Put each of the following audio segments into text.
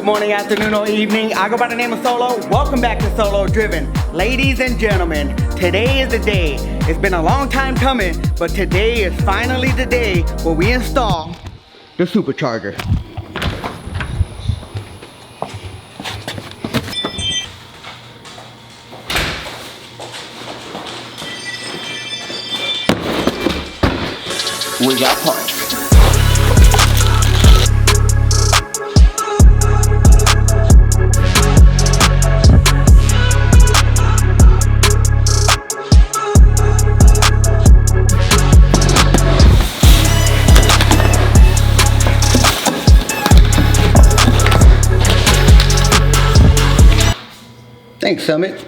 Good morning, afternoon, or evening. I go by the name of Solo. Welcome back to Solo Driven. Ladies and gentlemen, today is the day. It's been a long time coming, but today is finally the day where we install the supercharger. We got parts. Thanks, Summit.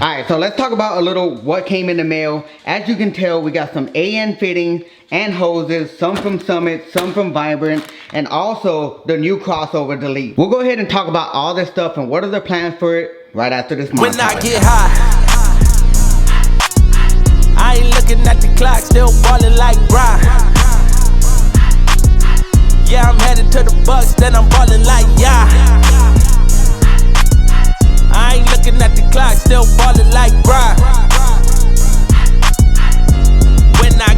Alright, so let's talk about a little what came in the mail. As you can tell, we got some AN fittings and hoses, some from Summit, some from Vibrant, and also the new crossover delete. We'll go ahead and talk about all this stuff and what are the plans for it right after this montage. When I get high, I ain't looking at the clock, still ballin' like Brian. Yeah, I'm headed to the Bucks, then I'm ballin' like I ain't looking at the clock, still ballin' like Brian. When I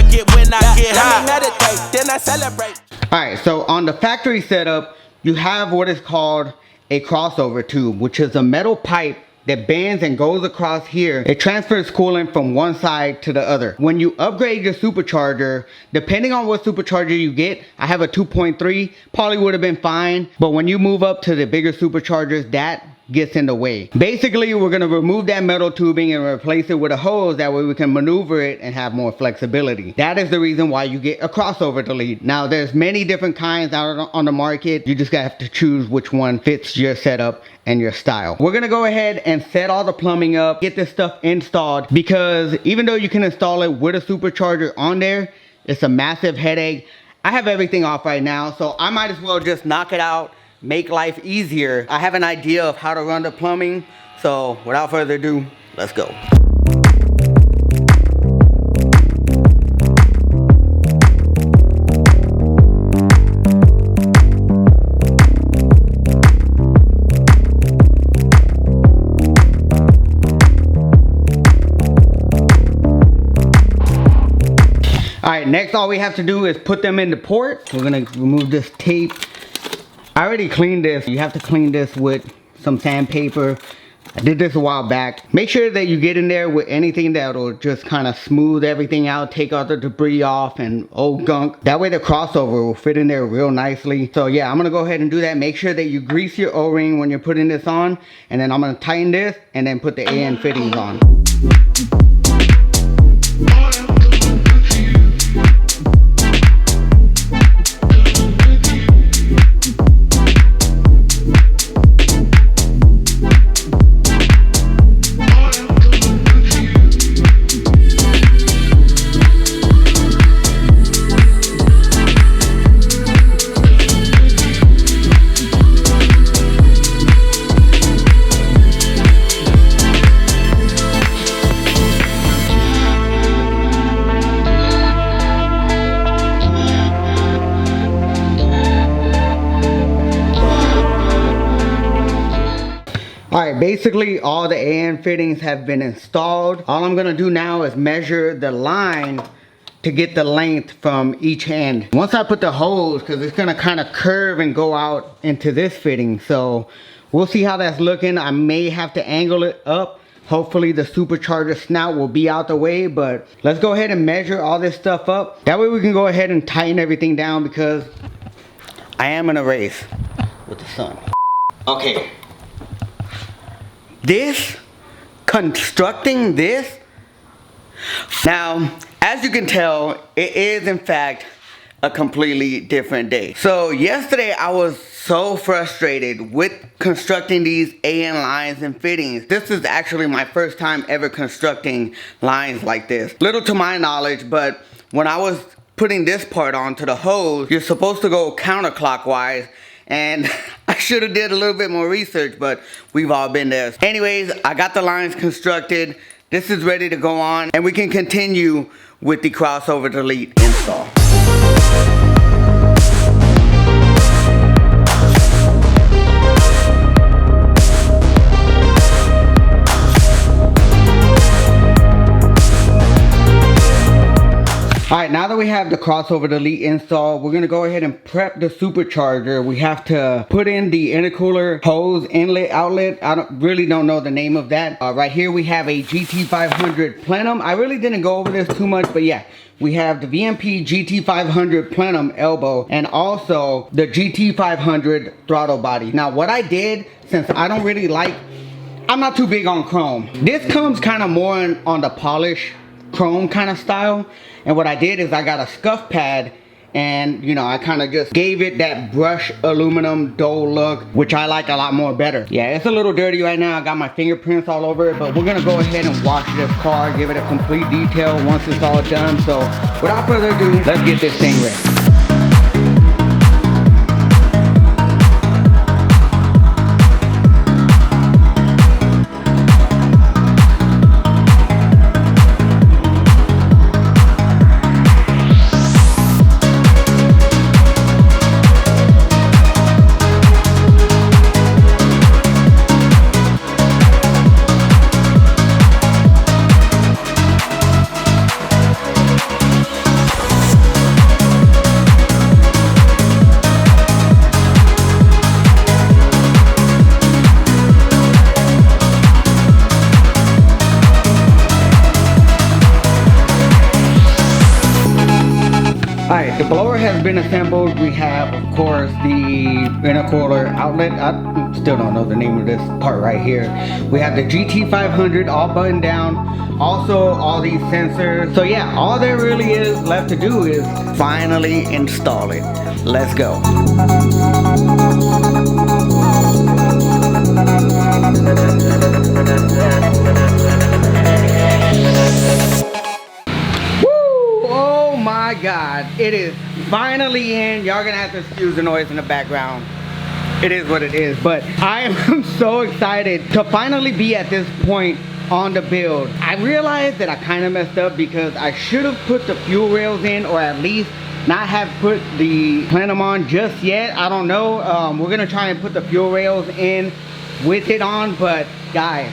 get high, I meditate, then I celebrate. Alright, so on the factory setup, you have what is called a crossover tube, which is a metal pipe that bends and goes across here. It transfers coolant from one side to the other. When you upgrade your supercharger, depending on what supercharger you get, I have a 2.3, probably would have been fine, but when you move up to the bigger superchargers, that gets in the way. Basically, we're going to remove that metal tubing and replace it with a hose. That way we can maneuver it and have more flexibility. That is the reason why you get a crossover delete. Now, there's many different kinds out on the market. You just have to choose which one fits your setup and your style. We're going to go ahead and set all the plumbing up, get this stuff installed, because even though you can install it with a supercharger on there, it's a massive headache. I have everything off right now, so I might as well just knock it out, make life easier. I have an idea of how to run the plumbing, so without further ado, let's go. Alright, next all we have to do is put them in the port. We're gonna remove this tape. I already cleaned this. You have to clean this with some sandpaper. I did this a while back. Make sure that you get in there with anything that will just kind of smooth everything out, take all the debris off and old gunk. That way the crossover will fit in there real nicely. So yeah, I'm gonna go ahead and do that. Make sure that you grease your O-ring when you're putting this on, and then I'm gonna tighten this and then put the AN fittings on. Alright, basically all the AN fittings have been installed. All I'm gonna do now is measure the line to get the length from each end. Once I put the hose, because it's gonna kind of curve and go out into this fitting, so we'll see how that's looking. I may have to angle it up. Hopefully the supercharger snout will be out the way, but let's go ahead and measure all this stuff up. That way we can go ahead and tighten everything down, because I am in a race with the sun. Okay. Constructing this, now, as you can tell, it is in fact a completely different day. So yesterday I was so frustrated with constructing these AN lines and fittings. This is actually my first time ever constructing lines like this. Little to my knowledge, but when I was putting this part onto the hose, you're supposed to go counterclockwise, and I should have did a little bit more research, but we've all been there. Anyways, I got the lines constructed. This is ready to go on, and we can continue with the crossover delete install. Alright, now that we have the crossover delete install, we're going to go ahead and prep the supercharger. We have to put in the intercooler hose inlet outlet. I really don't know the name of that. Right here we have a GT500 plenum. I really didn't go over this too much, but yeah. We have the VMP GT500 plenum elbow and also the GT500 throttle body. Now what I did, since I don't really like, I'm not too big on chrome. This comes kind of more on the polish chrome kind of style. And what I did is I got a scuff pad and, you know, I kind of just gave it that brush aluminum dull look, which I like a lot more better. Yeah, it's a little dirty right now. I got my fingerprints all over it, but we're gonna go ahead and wash this car, give it a complete detail once it's all done. So without further ado, let's get this thing ready. Alright, the blower has been assembled. We have, of course, the intercooler outlet. I still don't know the name of this part right here. We have the GT500 all buttoned down. Also, all these sensors. So yeah, all there really is left to do is finally install it. Let's go. My God, it is finally in. Y'all gonna have to excuse the noise in the background. It is what it is, but I am so excited to finally be at this point on the build. I realized that I kind of messed up because I should have put the fuel rails in, or at least not have put the plenum on just yet. I don't know. We're gonna try and put the fuel rails in with it on, but guys,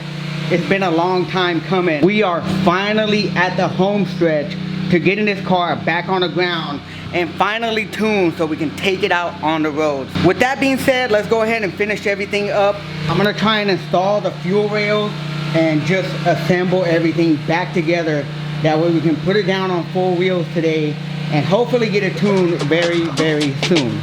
it's been a long time coming. We are finally at the home stretch to getting this car back on the ground and finally tuned so we can take it out on the roads. With that being said, let's go ahead and finish everything up. I'm gonna try and install the fuel rails and just assemble everything back together. That way we can put it down on 4 wheels today and hopefully get it tuned very, very soon.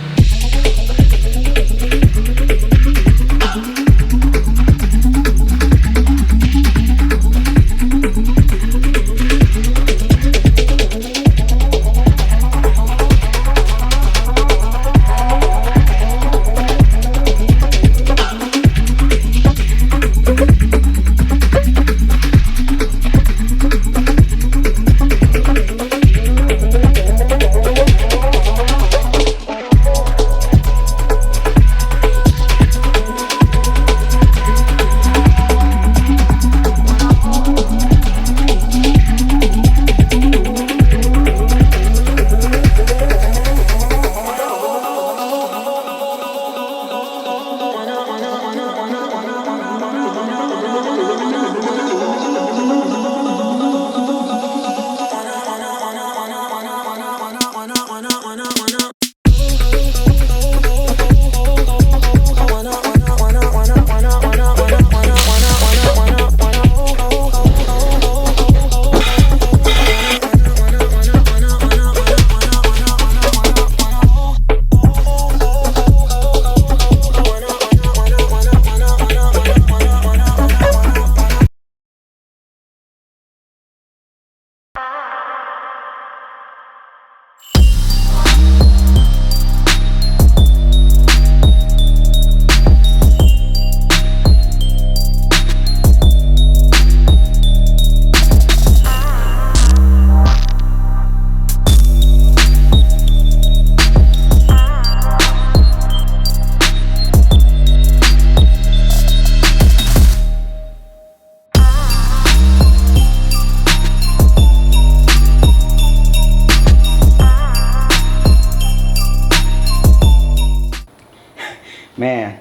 Man,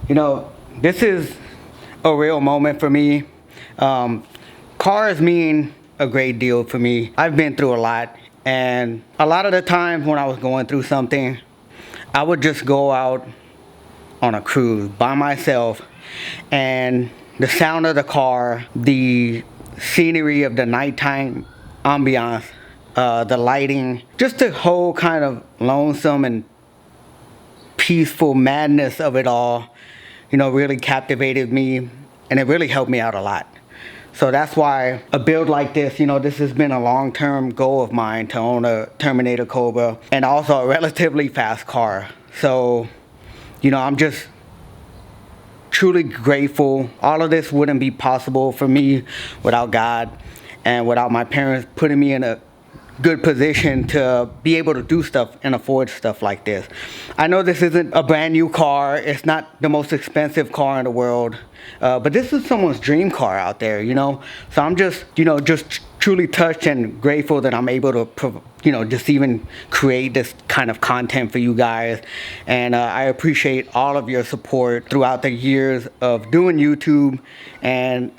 you know, this is a real moment for me. Cars mean a great deal for me. I've been through a lot, and a lot of the times when I was going through something, I would just go out on a cruise by myself, and the sound of the car, the scenery of the nighttime ambiance, the lighting, just the whole kind of lonesome and peaceful madness of it all, you know, really captivated me, and it really helped me out a lot. So that's why a build like this, you know, this has been a long-term goal of mine, to own a Terminator Cobra and also a relatively fast car. So, you know, I'm just truly grateful. All of this wouldn't be possible for me without God and without my parents putting me in a good position to be able to do stuff and afford stuff like this. I know this isn't a brand new car. It's not the most expensive car in the world, but this is someone's dream car out there, you know. So I'm just, you know, just truly touched and grateful that I'm able to, you know, just even create this kind of content for you guys. And I appreciate all of your support throughout the years of doing YouTube, and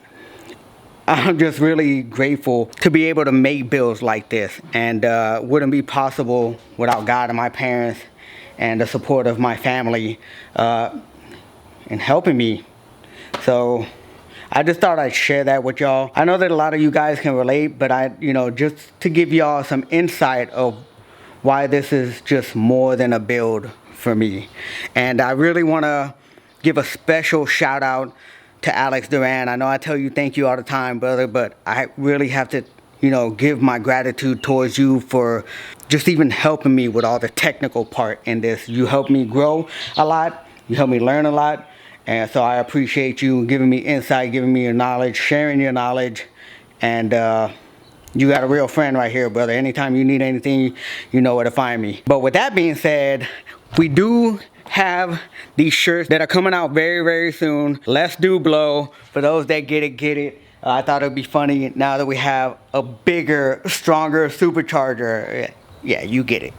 I'm just really grateful to be able to make builds like this, and wouldn't be possible without God and my parents and the support of my family in helping me. So I just thought I'd share that with y'all. I know that a lot of you guys can relate, but you know, just to give y'all some insight of why this is just more than a build for me. And I really want to give a special shout out to Alex Duran. I know I tell you thank you all the time, brother, but I really have to, you know, give my gratitude towards you for just even helping me with all the technical part in this. You helped me grow a lot. You helped me learn a lot. And so I appreciate you giving me insight, giving me your knowledge, sharing your knowledge. And you got a real friend right here, brother. Anytime you need anything, you know where to find me. But with that being said, we do have these shirts that are coming out very, very soon. Let's do blow. For those that get it, get it. I thought it'd be funny now that we have a bigger, stronger supercharger. Yeah, you get it.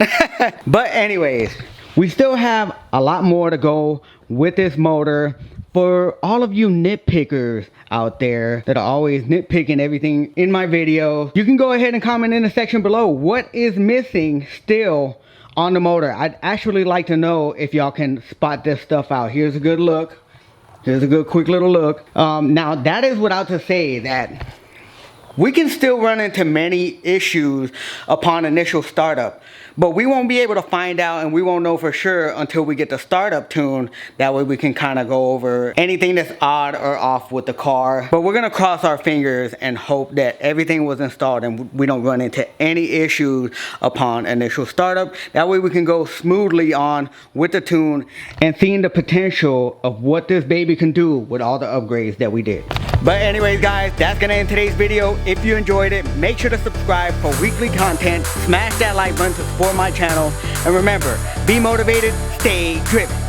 But anyways, we still have a lot more to go with this motor. For all of you nitpickers out there that are always nitpicking everything in my videos, you can go ahead and comment in the section below what is missing still on the motor. I'd actually like to know if y'all can spot this stuff out. Here's a good look. Here's a good quick little look. Now that is without to say that we can still run into many issues upon initial startup, but we won't be able to find out, and we won't know for sure until we get the startup tune. That way we can kind of go over anything that's odd or off with the car. But we're gonna cross our fingers and hope that everything was installed and we don't run into any issues upon initial startup. That way we can go smoothly on with the tune and seeing the potential of what this baby can do with all the upgrades that we did. But anyways guys, that's gonna end today's video. If you enjoyed it, make sure to subscribe for weekly content. Smash that like button to support my channel. And remember, be motivated, stay driven.